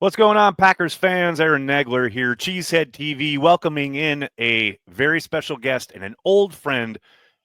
What's going on, Packers fans? Aaron Nagler here, Cheesehead TV, welcoming in a very special guest and an old friend,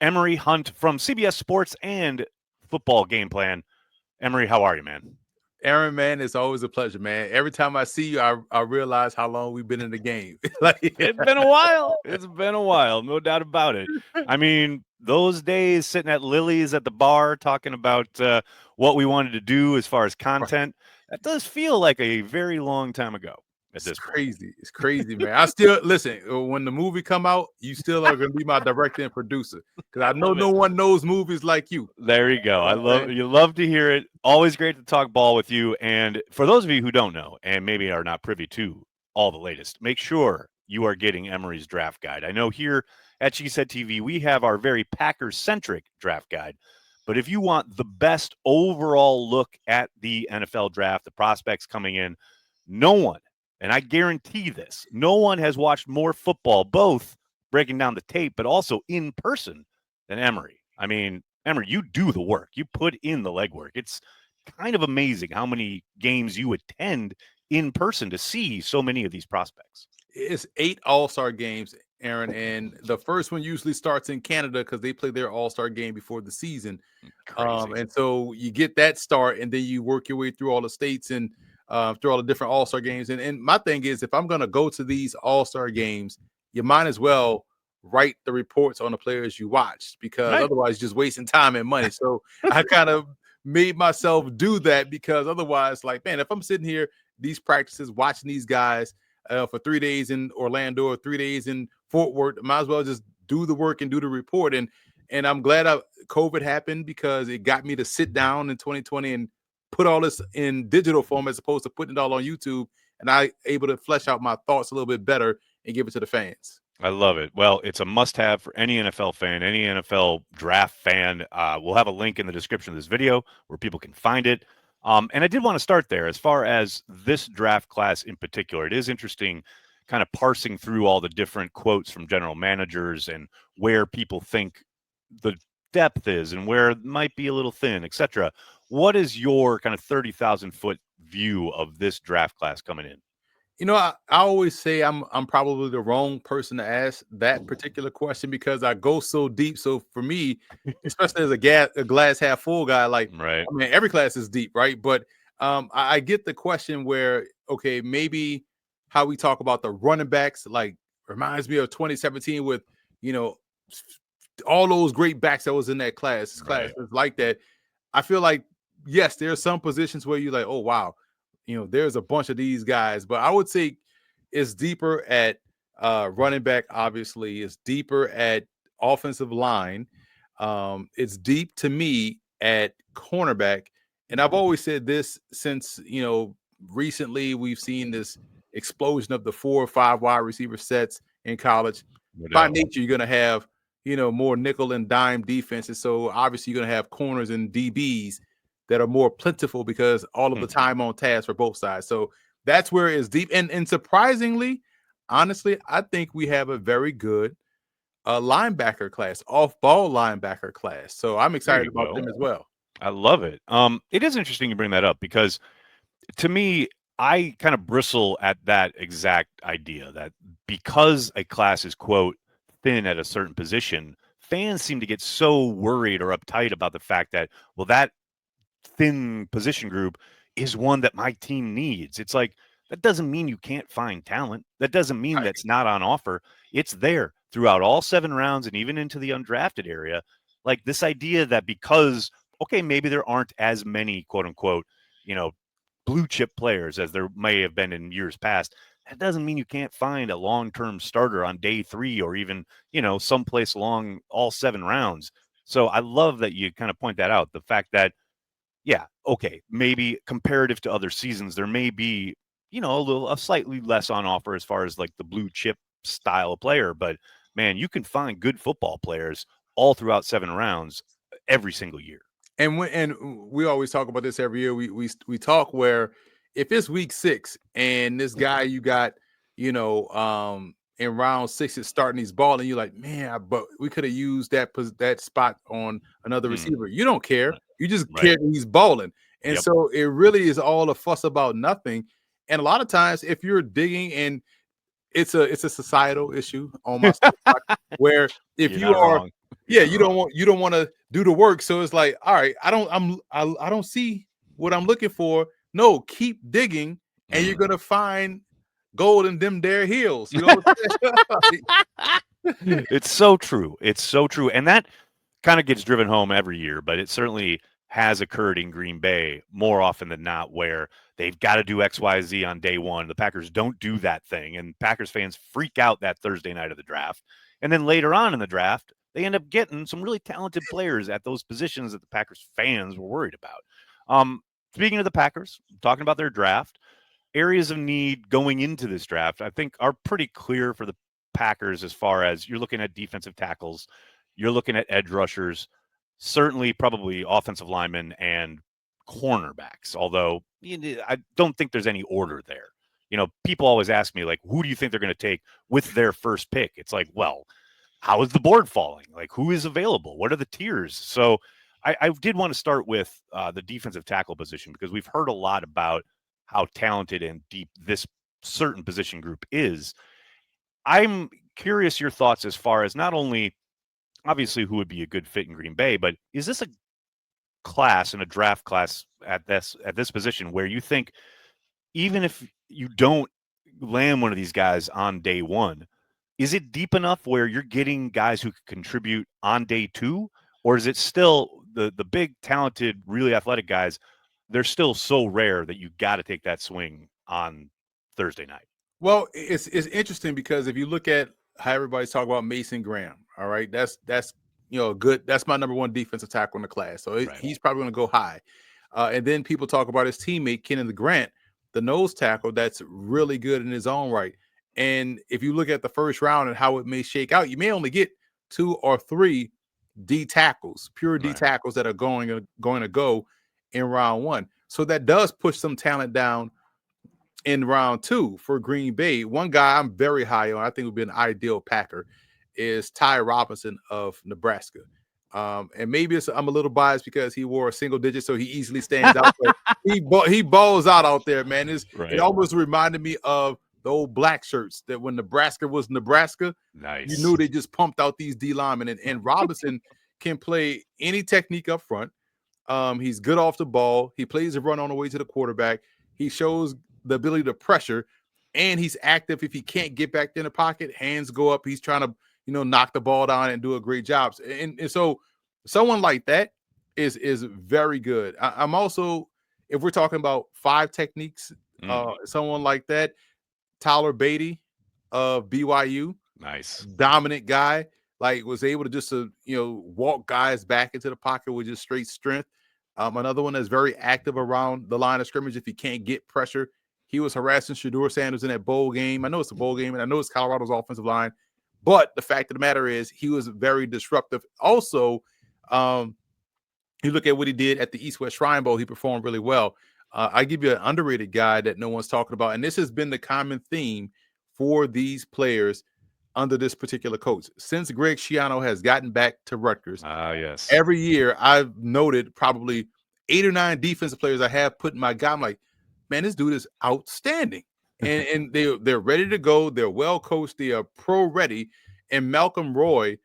Emory Hunt from CBS Sports and Football Game Plan. Emory, how are you, man? Aaron, man, it's always a pleasure, man. Every time I see you, I realize how long we've been in the game. It's been a while. It's been a while, no doubt about it. I mean, those days sitting at Lily's at the bar talking about what we wanted to do as far as content, that does feel like a very long time ago at It's this point. crazy. It's crazy, man. I still listen. When the movie come out, you still are going to be my director and producer because I I know love no it. one knows movies like you. There you go. I Man. love to hear it. Always great to talk ball with you. And for those of you who don't know and maybe are not privy to all the latest, make sure you are getting Emory's draft guide. I know here at She Said TV, we have our very Packers centric draft guide. But if you want the best overall look at the NFL draft, the prospects coming in, no one, and I guarantee this, no one has watched more football, both breaking down the tape, but also in person than Emory. I mean, Emory, you do the work. You put in the legwork. It's kind of amazing how many games you attend in person to see so many of these prospects. It's 8 All-Star games, Aaron, and the first one usually starts in Canada because they play their All-Star game before the season. Crazy. And so you get that start, and then you work your way through all the states and through all the different All-Star games. And my thing is, if I'm going to go to these All-Star games, you might as well write the reports on the players you watched because Right. otherwise you're just wasting time and money. So I kind of made myself do that because otherwise, like, man, if I'm sitting here, these practices, watching these guys for 3 days in Orlando or 3 days in Fort Worth, might as well just do the work and do the report. And I'm glad COVID happened because it got me to sit down in 2020 and put all this in digital form as opposed to putting it all on YouTube. And I able to flesh out my thoughts a little bit better and give it to the fans. I love it. Well, it's a must-have for any NFL fan, any NFL draft fan. We'll have a link in the description of this video where people can find it. And I did want to start there. As far as this draft class in particular, it is interesting kind of parsing through all the different quotes from general managers and where people think the depth is and where it might be a little thin, etc. What is your kind of 30,000-foot view of this draft class coming in? You know, I always say I'm probably the wrong person to ask that particular question because I go so deep. So for me, especially as a glass half full guy, like Right. I mean, every class is deep, right? But I get the question where okay, maybe how we talk about the running backs, like reminds me of 2017 with you know all those great backs that was in that class. Right. Classes like that. I feel like yes, there are some positions where you're like, oh wow, there's a bunch of these guys, but I would say it's deeper at running back, obviously, it's deeper at offensive line. It's deep to me at cornerback. And I've always said this since, recently we've seen this explosion of the 4 or 5 wide receiver sets in college. No By doubt. nature, you're going to have, more nickel and dime defenses. So obviously, you're going to have corners and DBs that are more plentiful because all of the time on task for both sides. So that's where it's deep. And surprisingly, honestly, I think we have a very good linebacker class, off-ball linebacker class. So I'm There excited you about go. them as well. I love it. It is interesting you bring that up because to me, I kind of bristle at that exact idea that because a class is quote thin at a certain position, fans seem to get so worried or uptight about the fact that, well, that thin position group is one that my team needs. It's like that doesn't mean you can't find talent. That doesn't mean Right. that's not on offer. It's there throughout all 7 rounds and even into the undrafted area. Like this idea that because okay, maybe there aren't as many quote unquote, you know, blue chip players as there may have been in years past. That doesn't mean you can't find a long-term starter on day 3 or even, someplace along all 7 rounds. So I love that you kind of point that out. The fact that yeah, okay, maybe comparative to other seasons, there may be, a slightly less on offer as far as like the blue chip style of player, but man, you can find good football players all throughout 7 rounds every single year. And we always talk about this every year. We talk where if it's week 6 and this guy you got, in round 6 is starting these ball and you're like, man, but we could have used that spot on another Hmm. receiver. You don't care. You just Right. care that he's balling. And Yep. so it really is all a fuss about nothing. And a lot of times, if you're digging, and it's a societal issue on my side, where if You're you not are, wrong. You're yeah, not wrong. you don't want to do the work. So it's like, all right, I don't see what I'm looking for. No, keep digging, and you're Mm. gonna find gold in them there hills. You know what I'm saying? It's so true. It's so true. And that kind of gets driven home every year, but it certainly has occurred in Green Bay more often than not where they've got to do XYZ on day one. The Packers don't do that thing, and Packers fans freak out that Thursday night of the draft. And then later on in the draft, they end up getting some really talented players at those positions that the Packers fans were worried about. Speaking of the Packers, talking about their draft, areas of need going into this draft, I think, are pretty clear for the Packers as far as you're looking at defensive tackles, you're looking at edge rushers, certainly probably offensive linemen and cornerbacks, although I don't think there's any order there. People always ask me, like, who do you think they're going to take with their first pick? It's like, well, how is the board falling? Like, who is available? What are the tiers? So I did want to start with the defensive tackle position because we've heard a lot about how talented and deep this certain position group is. I'm curious your thoughts as far as not only obviously who would be a good fit in Green Bay, but is this a class and a draft class at this position where you think even if you don't land one of these guys on day one, is it deep enough where you're getting guys who can contribute on day two, or is it still the big talented, really athletic guys? They're still so rare that you got to take that swing on Thursday night. Well, it's interesting because if you look at how everybody's talking about Mason Graham, all right, that's good. That's my number one defensive tackle in the class, so Right. he's probably going to go high. And then people talk about his teammate Kenneth Grant, the nose tackle, that's really good in his own right. And if you look at the first round and how it may shake out, you may only get 2 or 3 D tackles, pure D Right. tackles that are going to go in round one. So that does push some talent down in round 2 for Green Bay. One guy I'm very high on, I think would be an ideal Packer, is Ty Robinson of Nebraska. And maybe I'm a little biased because he wore a single digit, so he easily stands out. But he balls out there, man. It almost reminded me of the old black shirts that when Nebraska was Nebraska, Nice. you knew they just pumped out these D linemen. And Robinson can play any technique up front. He's good off the ball. He plays a run on the way to the quarterback. He shows the ability to pressure, and he's active. If he can't get back in the pocket, hands go up. He's trying to, knock the ball down and do a great job. And so someone like that is very good. I'm also, if we're talking about 5 techniques, someone like that, Tyler Beatty of BYU, Nice. dominant guy, like was able to just walk guys back into the pocket with just straight strength. Another one that's very active around the line of scrimmage. If he can't get pressure, he was harassing Shedeur Sanders in that bowl game. I know it's a bowl game, and I know it's Colorado's offensive line, but the fact of the matter is he was very disruptive. Also, you look at what he did at the East-West Shrine Bowl, he performed really well. I give you an underrated guy that no one's talking about, and this has been the common theme for these players under this particular coach. Since Greg Schiano has gotten back to Rutgers, yes. every year I've noted probably 8 or 9 defensive players I have put in my guy. I'm like, man, this dude is outstanding. And they're ready to go. They're well coached. They are pro ready. And Malcolm Roy,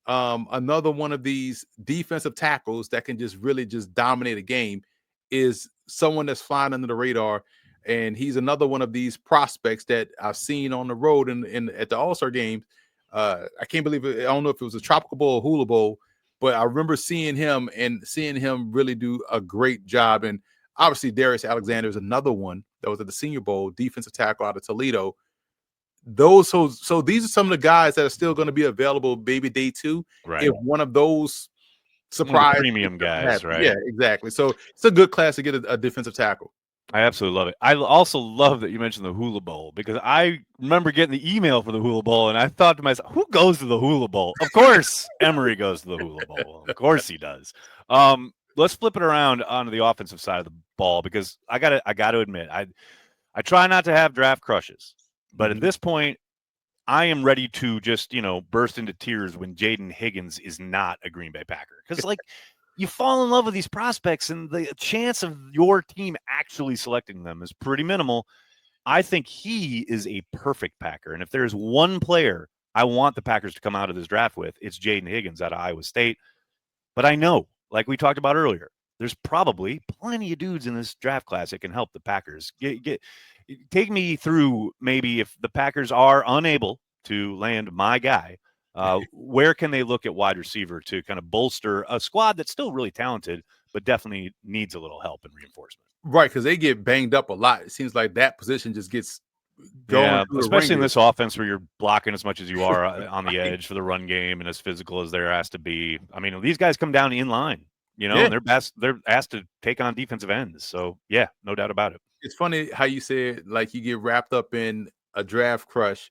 another one of these defensive tackles that can just really just dominate a game, is someone that's flying under the radar. And he's another one of these prospects that I've seen on the road and at the All-Star games. I can't believe it. I don't know if it was a Tropical Bowl or Hula Bowl, but I remember seeing him really do a great job. And obviously Darius Alexander is another one that was at the Senior Bowl, defensive tackle out of Toledo. So these are some of the guys that are still going to be available maybe day 2. Right. If one of those One of the surprise premium guys, right? Yeah, exactly. So it's a good class to get a defensive tackle. I absolutely love it. I also love that you mentioned the Hula Bowl because I remember getting the email for the Hula Bowl, and I thought to myself, who goes to the Hula Bowl? Of course, Emory goes to the Hula Bowl. Of course he does. Let's flip it around onto the offensive side of the ball because I gotta admit, I try not to have draft crushes, but at this point, I am ready to just, burst into tears when Jaden Higgins is not a Green Bay Packer. Because, you fall in love with these prospects, and the chance of your team actually selecting them is pretty minimal. I think he is a perfect Packer. And if there's one player I want the Packers to come out of this draft with, it's Jaden Higgins out of Iowa State. But I know, like we talked about earlier, there's probably plenty of dudes in this draft class that can help the Packers. Take me through maybe if the Packers are unable to land my guy, where can they look at wide receiver to kind of bolster a squad that's still really talented, but definitely needs a little help and reinforcement? Right, because they get banged up a lot. It seems like that position just gets going Yeah, through the especially in ringer. this offense where you're blocking as much as you are on the edge for the run game and as physical as there has to be. I mean, these guys come down in line, Yeah, and they're asked to take on defensive ends. So yeah, no doubt about it. it's funny how you said like you get wrapped up in a draft crush,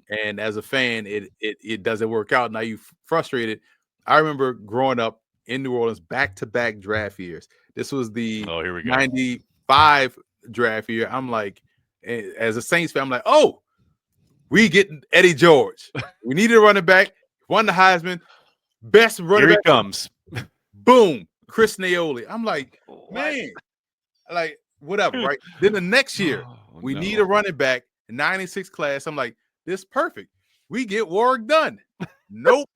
and as a fan, it doesn't work out. Now you frustrated. I remember growing up in New Orleans, back-to-back draft years. This was the Oh, here we go. 95 draft year. I'm like, as a Saints fan, I'm like, oh, we getting Eddie George. We needed a running back, won the Heisman, best running Here he back. comes. Boom, Chris Naoli. I'm like, What? man, like whatever, right? Then the next year, Oh, we no. need a running back, 96 class. I'm like, this is perfect. We get Warwick Dunn. Nope.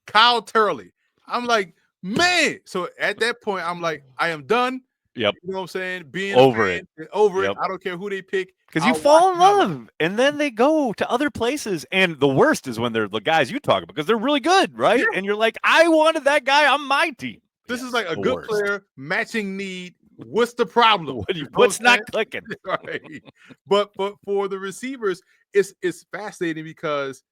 Kyle Turley. I'm like, man. So at that point, I'm like, I am done. Yep. You know what I'm saying? Being Over a fan, it. over Yep. it. I don't care who they pick. Because you I'll fall watch in them. love, and then they go to other places. And the worst is when they're the guys you talk about because they're really good, right? Yeah. And you're like, I wanted that guy on my team. This Yes, is like a the good worst. player, matching need. What's the problem? What's not clicking? Right. But for the receivers, it's fascinating because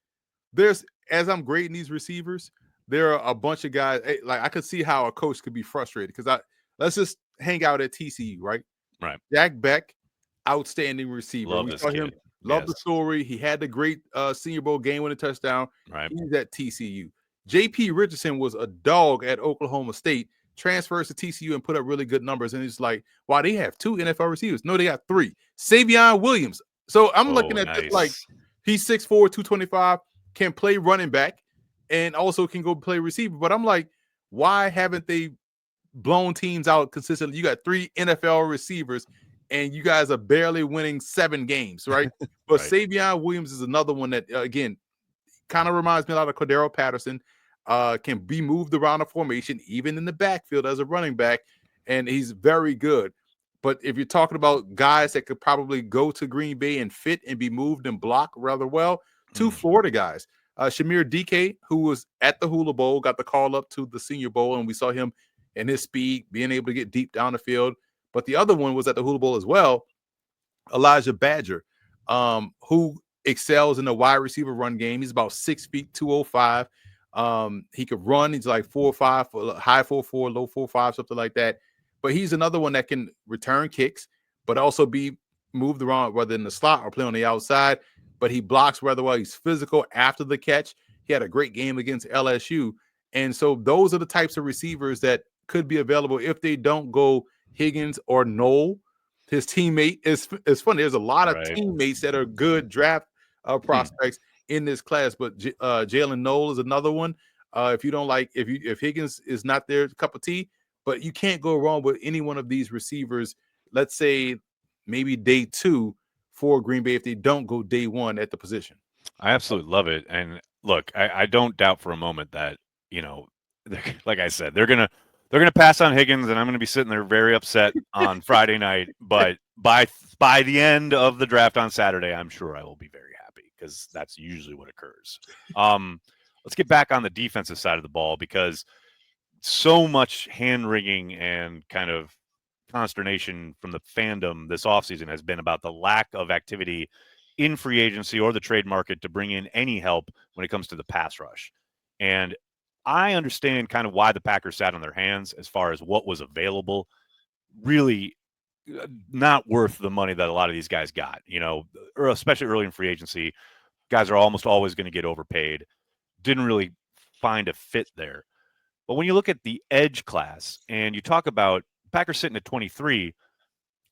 there's, as I'm grading these receivers, there are a bunch of guys. Like I could see how a coach could be frustrated because let's just hang out at TCU, right? Right. Jack Beck, outstanding receiver. Love We this saw kid. him, love the Yes. story. He had the great Senior Bowl game winning touchdown. Right. He's at TCU. JP Richardson was a dog at Oklahoma State, transfers to TCU and put up really good numbers. And it's like, wow, they have 2 NFL receivers. No, they got 3. Savion Williams. So I'm looking at this like he's 6'4, 225, can play running back, and also can go play receiver. But I'm like, why haven't they blown teams out consistently? You got 3 NFL receivers, and you guys are barely winning 7 games, right? But Right. Savion Williams is another one that, again, kind of reminds me a lot of Cordero Patterson. Can be moved around the formation, even in the backfield as a running back, and he's very good. But if you're talking about guys that could probably go to Green Bay and fit and be moved and block rather well, 2 Florida guys. Shamir DK, who was at the Hula Bowl, got the call up to the Senior Bowl, and we saw him and his speed being able to get deep down the field. But the other one was at the Hula Bowl as well, Elijah Badger, who excels in the wide receiver run game. He's about 6 feet, 205. He could run. He's like 4.5, high 4.4, low 4.5, something like that. But he's another one that can return kicks, but also be moved around, whether in the slot or play on the outside. But he blocks rather well. He's physical after the catch. He had a great game against LSU. And so those are the types of receivers that could be available if they don't go Higgins or Knoll. His teammate is funny. There's a lot of teammates that are good draft prospects in this class, but Jalen Knoll is another one. If you don't like, if Higgins is not their cup of tea, but you can't go wrong with any one of these receivers. Let's say maybe day 2 for Green Bay if they don't go day 1 at the position. I absolutely love it. And look, I don't doubt for a moment that, like I said, they're gonna pass on Higgins, and I'm gonna be sitting there very upset on Friday night. But by the end of the draft on Saturday, I'm sure I will be very happy because that's usually what occurs. Let's get back on the defensive side of the ball because so much hand wringing and kind of consternation from the fandom this offseason has been about the lack of activity in free agency or the trade market to bring in any help when it comes to the pass rush. And I understand kind of why the Packers sat on their hands as far as what was available. Really not worth the money that a lot of these guys got, or especially early in free agency. Guys are almost always going to get overpaid. Didn't really find a fit there. But when you look at the edge class and you talk about Packers sitting at 23,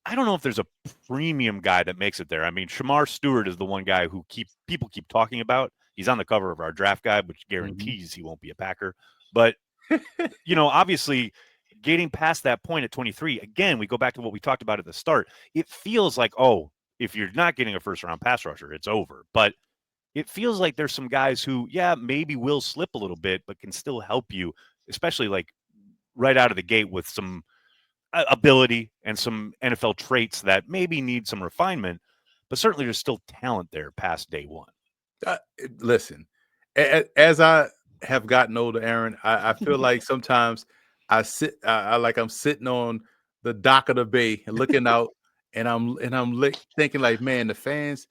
I don't know if there's a premium guy that makes it there. I mean, Shamar Stewart is the one guy who people keep talking about. He's on the cover of our draft guide, which guarantees he won't be a Packer. But, obviously getting past that point at 23, again, we go back to what we talked about at the start. It feels like, oh, if you're not getting a first round pass rusher, it's over. But it feels like there's some guys who, yeah, maybe will slip a little bit, but can still help you, especially like right out of the gate with some ability and some NFL traits that maybe need some refinement, but certainly there's still talent there past day one. Uh, Listen, as I have gotten older, Aaron, I feel like sometimes I like I'm sitting on the dock of the bay and looking out, and I'm thinking like, man, the fans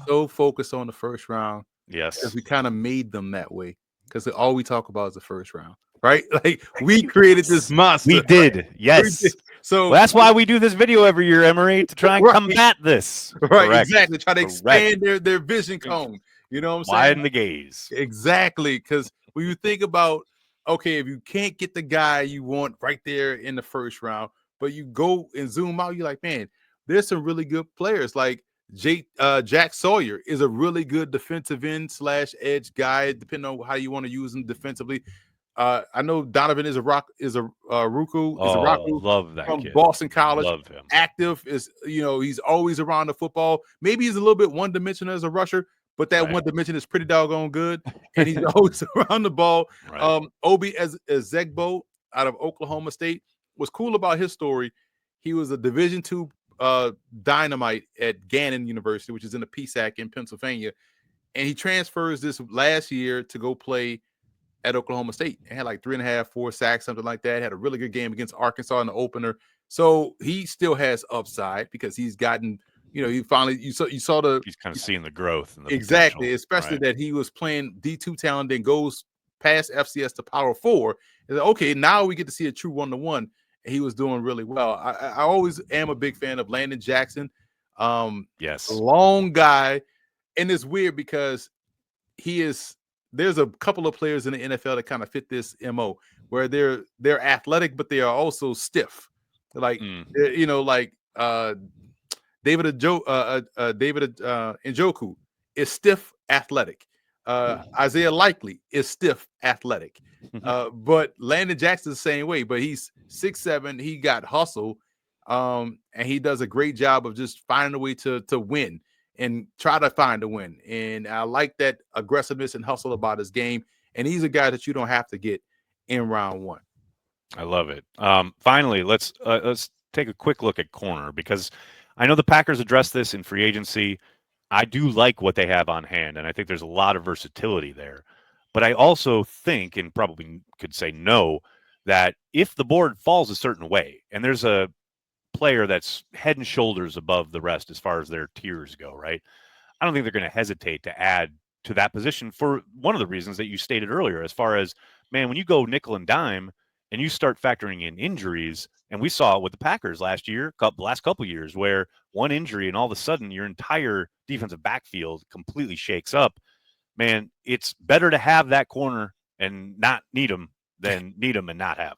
so focused on the first round because Yes. we kind of made them that way because all we talk about is the first round, right? Like we created this We monster. did. We did. Yes. So Well, that's why we do this video every year, Emory, to try and right, combat this. right, Correct. exactly. Try to Correct. expand their vision cone. You know what I'm saying? Widen the gaze. Exactly, because when you think about, okay, if you can't get the guy you want right there in the first round, but you go and zoom out, you're like, man, there's some really good players. Like Jack Sawyer is a really good defensive end / edge guy, depending on how you want to use him defensively. I know Donovan is a Oh, Raku love that from kid. Boston College. Love him. Active is, he's always around the football. Maybe he's a little bit one dimensional as a rusher, but that Right. one dimension is pretty doggone good, and he's always around the ball. Right. Obi as Zegbo out of Oklahoma State. What's cool about his story, he was a Division II dynamite at Gannon University, which is in the PSAC in Pennsylvania, and he transfers this last year to go play at Oklahoma State and had like 3.5, 4 sacks, something like that. Had a really good game against Arkansas in the opener. So he still has upside because he's gotten, he finally you saw the He's kind of seeing the growth and the exactly, potential. especially Right. that he was playing D2 talent and goes past FCS to Power 4. And okay, now we get to see a true 1-to-1. And he was doing really well. I always am a big fan of Landon Jackson. Yes. Long guy, and it's weird because there's a couple of players in the NFL that kind of fit this MO where they're athletic, but they are also stiff. Like, like David Njoku is stiff athletic. Isaiah Likely is stiff athletic. But Landon Jackson's the same way, but he's 6'7". He got hustle. And he does a great job of just finding a way to win and try to find a win. And I like that aggressiveness and hustle about his game. And he's a guy that you don't have to get in round one. I love it. Finally, let's take a quick look at corner because I know the Packers addressed this in free agency. I do like what they have on hand, and I think there's a lot of versatility there. But I also think, and probably could say no, that if the board falls a certain way, and there's a player that's head and shoulders above the rest as far as their tiers go, right? I don't think they're going to hesitate to add to that position for one of the reasons that you stated earlier, as far as, man, when you go nickel and dime and you start factoring in injuries, and we saw it with the Packers last year, last couple of years, where one injury and all of a sudden your entire defensive backfield completely shakes up. Man, it's better to have that corner and not need them than need them and not have them.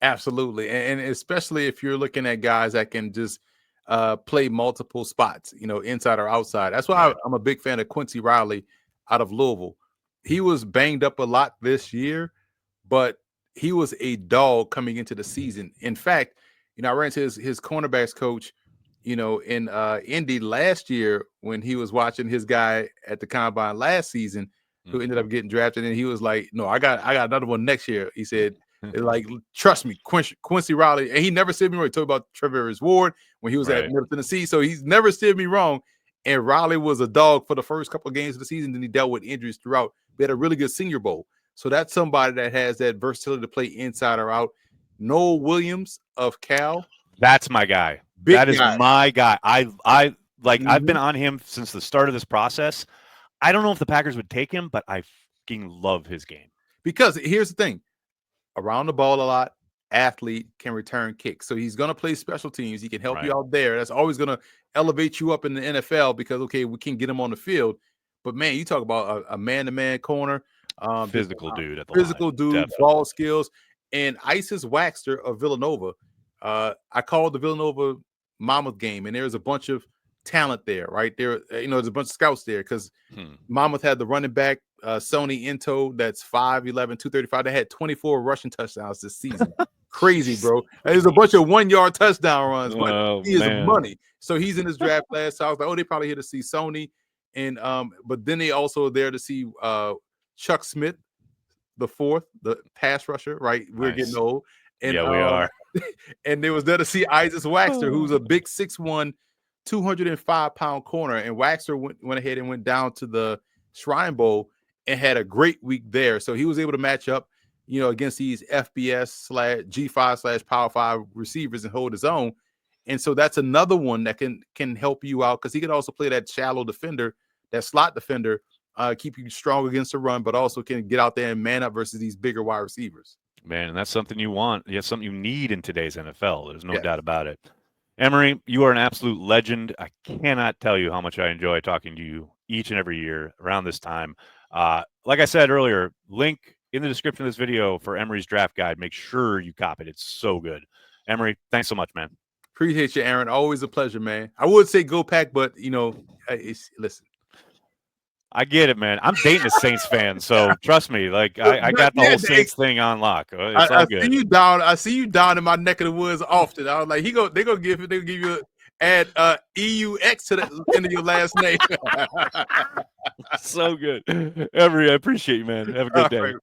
Absolutely. And especially if you're looking at guys that can just play multiple spots, inside or outside. That's why I'm a big fan of Quincy Riley out of Louisville. He was banged up a lot this year, but he was a dog coming into the season. In fact, I ran into his cornerbacks coach, in Indy last year when he was watching his guy at the combine last season, who ended up getting drafted. And he was like, no, I got another one next year. He said, like, trust me, Quincy Riley. And he never steered me wrong. He told about Trevor Ward when he was at Middle Tennessee. So he's never steered me wrong. And Riley was a dog for the first couple of games of the season. Then he dealt with injuries throughout. We had a really good Senior Bowl. So that's somebody that has that versatility to play inside or out. Noel Williams of Cal. That's my guy. That is my guy. I like, I've been on him since the start of this process. I don't know if the Packers would take him, but I fucking love his game. Because here's the thing. Around the ball a lot, athlete, can return kicks. So he's going to play special teams. He can help you out there. That's always going to elevate you up in the NFL because, okay, we can get him on the field. But, man, you talk about a man-to-man corner. Physical dude at the physical line. dude, Definitely. ball skills. And Isis Waxter of Villanova. I called the Villanova Monmouth game, and there's a bunch of talent there, right? There's a bunch of scouts there because Monmouth had the running back Sony Into that's 5'11", 235. They had 24 rushing touchdowns this season. Crazy, bro. There's a bunch of 1-yard touchdown runs, but he is money. So he's in his draft class. So I was like, oh, they probably here to see Sony. And but then they also there to see Chuck Smith, the fourth, the pass rusher, right? We're getting old. And yeah, we are. And they was there to see Isaac Waxter, who's a big 6'1", 205-pound corner. And Waxter went ahead and went down to the Shrine Bowl and had a great week there. So he was able to match up, against these FBS G5 / Power 5 receivers and hold his own. And so that's another one that can help you out, because he can also play that shallow defender, that slot defender, keep you strong against the run, but also can get out there and man up versus these bigger wide receivers. Man, and that's something you want. That's something you need in today's NFL. There's no doubt about it. Emory, you are an absolute legend. I cannot tell you how much I enjoy talking to you each and every year around this time. Like I said earlier, link in the description of this video for Emory's draft guide. Make sure you cop it. It's so good. Emory, thanks so much, man. Appreciate you, Aaron. Always a pleasure, man. I would say go Pack, but listen. I get it, man. I'm dating a Saints fan, so trust me. Like I got the whole Saints thing on lock. It's all good. I see you down in my neck of the woods often. I was like, they're gonna give you add EUX to the end of your last name. So good. Emory, I appreciate you, man. Have a good day. Right.